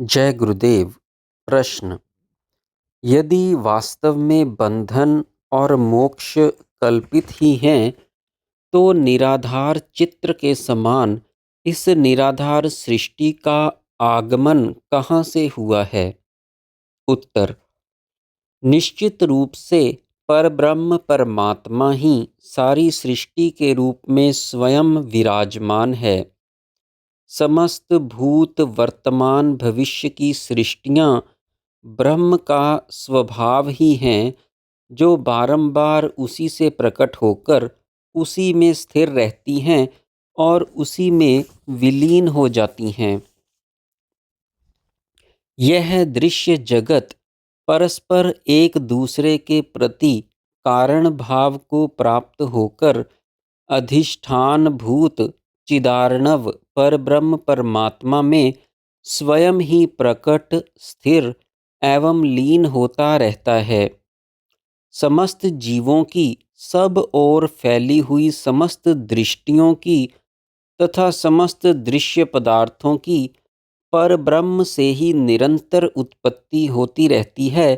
जय गुरुदेव। प्रश्न: यदि वास्तव में बंधन और मोक्ष कल्पित ही हैं, तो निराधार चित्र के समान इस निराधार सृष्टि का आगमन कहाँ से हुआ है? उत्तर: निश्चित रूप से परब्रह्म परमात्मा ही सारी सृष्टि के रूप में स्वयं विराजमान है। समस्त भूत वर्तमान भविष्य की सृष्टियाँ ब्रह्म का स्वभाव ही हैं, जो बारंबार उसी से प्रकट होकर उसी में स्थिर रहती हैं और उसी में विलीन हो जाती हैं। यह दृश्य जगत परस्पर एक दूसरे के प्रति कारण भाव को प्राप्त होकर अधिष्ठान भूत चिदार्णव परब्रह्म परमात्मा में स्वयं ही प्रकट स्थिर एवं लीन होता रहता है। समस्त जीवों की सब ओर फैली हुई समस्त दृष्टियों की तथा समस्त दृश्य पदार्थों की पर ब्रह्म से ही निरंतर उत्पत्ति होती रहती है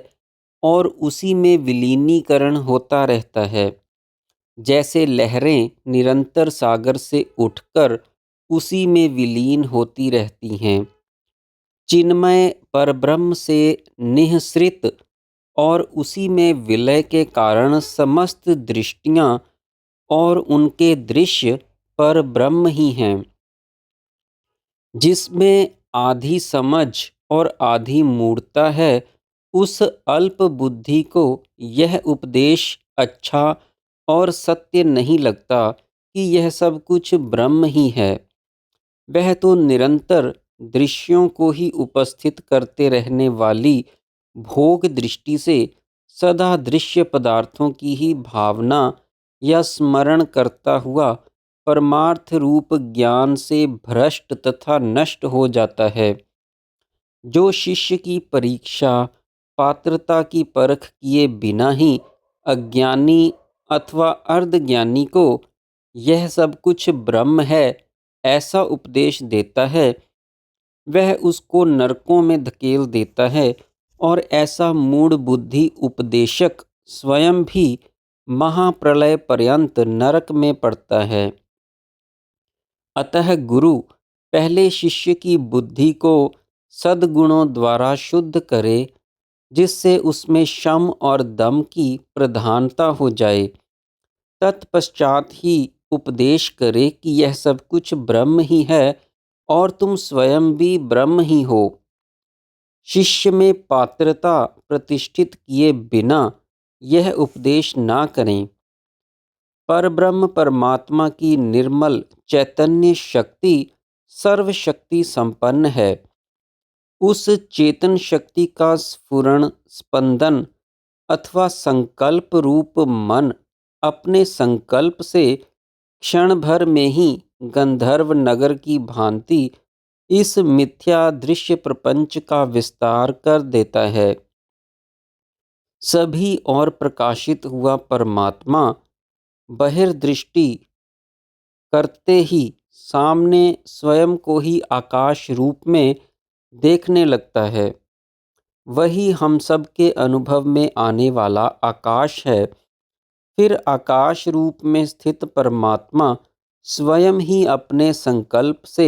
और उसी में विलीनीकरण होता रहता है। जैसे लहरें निरंतर सागर से उठकर उसी में विलीन होती रहती हैं। चिन्मय परब्रह्म से निःसृत और उसी में विलय के कारण समस्त दृष्टियाँ और उनके दृश्य पर ब्रह्म ही हैं। जिसमें आधी समझ और आधी मूढ़ता है, उस अल्प बुद्धि को यह उपदेश अच्छा और सत्य नहीं लगता कि यह सब कुछ ब्रह्म ही है। वह तो निरंतर दृश्यों को ही उपस्थित करते रहने वाली भोग दृष्टि से सदा दृश्य पदार्थों की ही भावना या स्मरण करता हुआ परमार्थ रूप ज्ञान से भ्रष्ट तथा नष्ट हो जाता है। जो शिष्य की परीक्षा पात्रता की परख किए बिना ही अज्ञानी अथवा अर्धज्ञानी को यह सब कुछ ब्रह्म है ऐसा उपदेश देता है, वह उसको नरकों में धकेल देता है और ऐसा मूढ़ बुद्धि उपदेशक स्वयं भी महाप्रलय पर्यंत नरक में पड़ता है। अतः गुरु पहले शिष्य की बुद्धि को सद्गुणों द्वारा शुद्ध करे, जिससे उसमें शम और दम की प्रधानता हो जाए। तत्पश्चात ही उपदेश करे कि यह सब कुछ ब्रह्म ही है और तुम स्वयं भी ब्रह्म ही हो। शिष्य में पात्रता प्रतिष्ठित किए बिना यह उपदेश ना करें। परब्रह्म परमात्मा की निर्मल चैतन्य शक्ति सर्वशक्ति संपन्न है। उस चेतन शक्ति का स्फुरण स्पंदन अथवा संकल्प रूप मन अपने संकल्प से क्षण भर में ही गंधर्व नगर की भांति इस मिथ्या दृश्य प्रपंच का विस्तार कर देता है। सभी और प्रकाशित हुआ परमात्मा बहिर्दृष्टि करते ही सामने स्वयं को ही आकाश रूप में देखने लगता है। वही हम सब के अनुभव में आने वाला आकाश है। फिर आकाश रूप में स्थित परमात्मा स्वयं ही अपने संकल्प से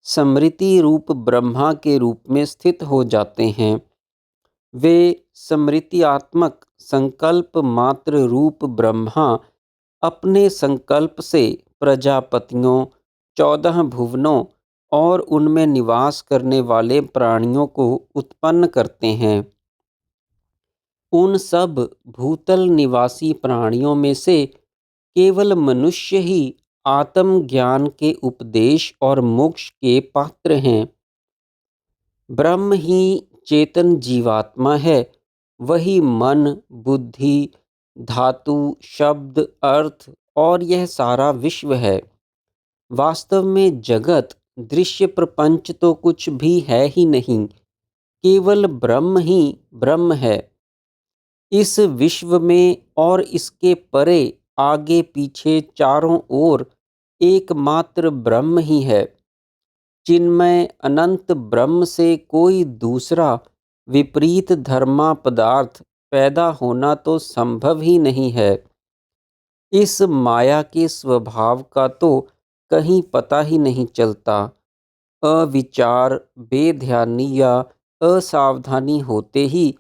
स्मृति रूप ब्रह्मा के रूप में स्थित हो जाते हैं। वे स्मृतियात्मक संकल्प मात्र रूप ब्रह्मा अपने संकल्प से प्रजापतियों 14 भुवनों और उनमें निवास करने वाले प्राणियों को उत्पन्न करते हैं। उन सब भूतल निवासी प्राणियों में से केवल मनुष्य ही आत्मज्ञान के उपदेश और मोक्ष के पात्र हैं। ब्रह्म ही चेतन जीवात्मा है। वही मन बुद्धि धातु शब्द अर्थ और यह सारा विश्व है। वास्तव में जगत दृश्य प्रपंच तो कुछ भी है ही नहीं, केवल ब्रह्म ही ब्रह्म है। इस विश्व में और इसके परे आगे पीछे चारों ओर एकमात्र ब्रह्म ही है। चिन्मय अनंत ब्रह्म से कोई दूसरा विपरीत धर्मा पदार्थ पैदा होना तो संभव ही नहीं है। इस माया के स्वभाव का तो कहीं पता ही नहीं चलता। अविचार, बेध्यानी या असावधानी होते ही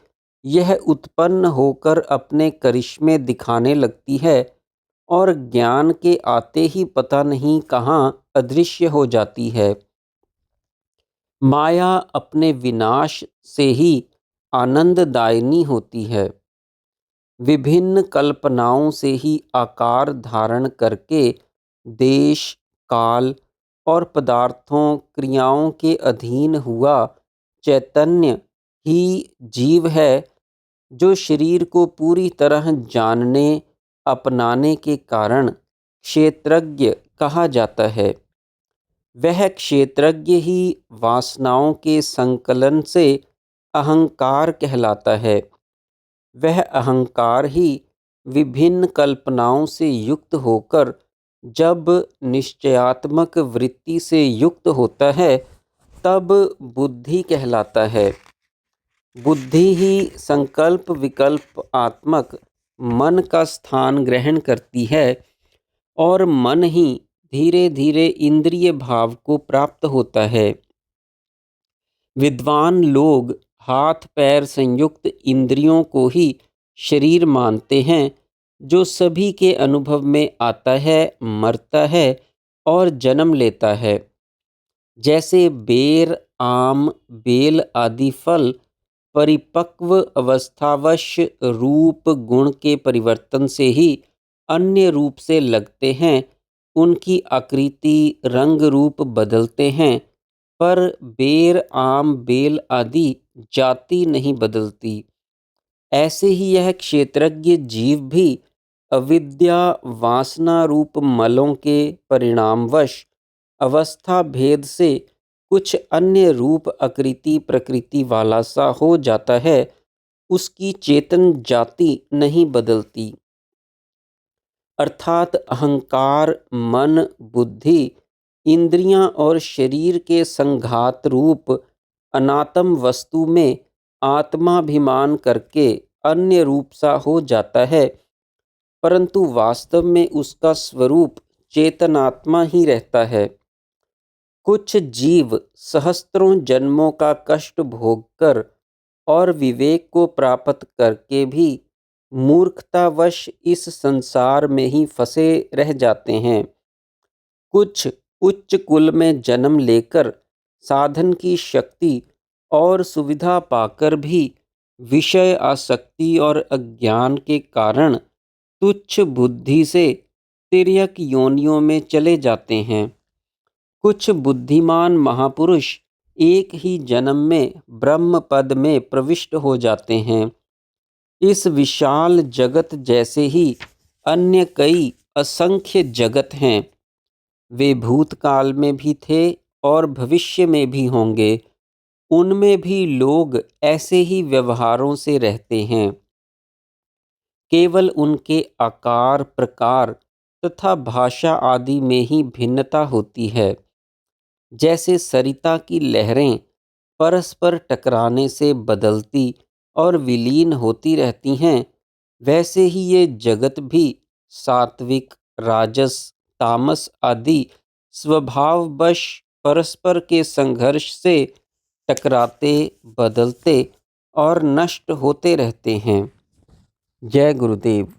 यह उत्पन्न होकर अपने करिश्मे दिखाने लगती है और ज्ञान के आते ही पता नहीं कहाँ अदृश्य हो जाती है। माया अपने विनाश से ही आनंददायिनी होती है। विभिन्न कल्पनाओं से ही आकार धारण करके देश, काल और पदार्थों, क्रियाओं के अधीन हुआ चैतन्य ही जीव है, जो शरीर को पूरी तरह जानने, अपनाने के कारण क्षेत्रज्ञ कहा जाता है। वह क्षेत्रज्ञ ही वासनाओं के संकलन से अहंकार कहलाता है। वह अहंकार ही विभिन्न कल्पनाओं से युक्त होकर जब निश्चयात्मक वृत्ति से युक्त होता है, तब बुद्धि कहलाता है। बुद्धि ही संकल्प विकल्प आत्मक मन का स्थान ग्रहण करती है और मन ही धीरे धीरे इंद्रिय भाव को प्राप्त होता है। विद्वान लोग हाथ पैर संयुक्त इंद्रियों को ही शरीर मानते हैं, जो सभी के अनुभव में आता है, मरता है और जन्म लेता है। जैसे बेर, आम, बेल आदि फल परिपक्व अवस्थावश रूप गुण के परिवर्तन से ही अन्य रूप से लगते हैं, उनकी आकृति रंग रूप बदलते हैं, पर बेर, आम, बेल आदि जाति नहीं बदलती। ऐसे ही यह क्षेत्रज्ञ जीव भी अविद्या वासना रूप मलों के परिणामवश अवस्था भेद से कुछ अन्य रूप आकृति प्रकृति वाला सा हो जाता है, उसकी चेतन जाति नहीं बदलती। अर्थात अहंकार, मन, बुद्धि, इंद्रियां और शरीर के संघात रूप अनात्म वस्तु में आत्माभिमान करके अन्य रूप सा हो जाता है, परंतु वास्तव में उसका स्वरूप चेतनात्मा ही रहता है। कुछ जीव सहस्त्रों जन्मों का कष्ट भोगकर और विवेक को प्राप्त करके भी मूर्खतावश इस संसार में ही फंसे रह जाते हैं। कुछ उच्च कुल में जन्म लेकर साधन की शक्ति और सुविधा पाकर भी विषय आसक्ति और अज्ञान के कारण तुच्छ बुद्धि से तिर्यक योनियों में चले जाते हैं। कुछ बुद्धिमान महापुरुष एक ही जन्म में ब्रह्म पद में प्रविष्ट हो जाते हैं। इस विशाल जगत जैसे ही अन्य कई असंख्य जगत हैं। वे भूतकाल में भी थे और भविष्य में भी होंगे। उनमें भी लोग ऐसे ही व्यवहारों से रहते हैं। केवल उनके आकार, प्रकार तथा भाषा आदि में ही भिन्नता होती है। जैसे सरिता की लहरें परस्पर टकराने से बदलती और विलीन होती रहती हैं, वैसे ही ये जगत भी सात्विक, राजस, तामस आदि स्वभाववश परस्पर के संघर्ष से टकराते, बदलते और नष्ट होते रहते हैं। जय गुरुदेव।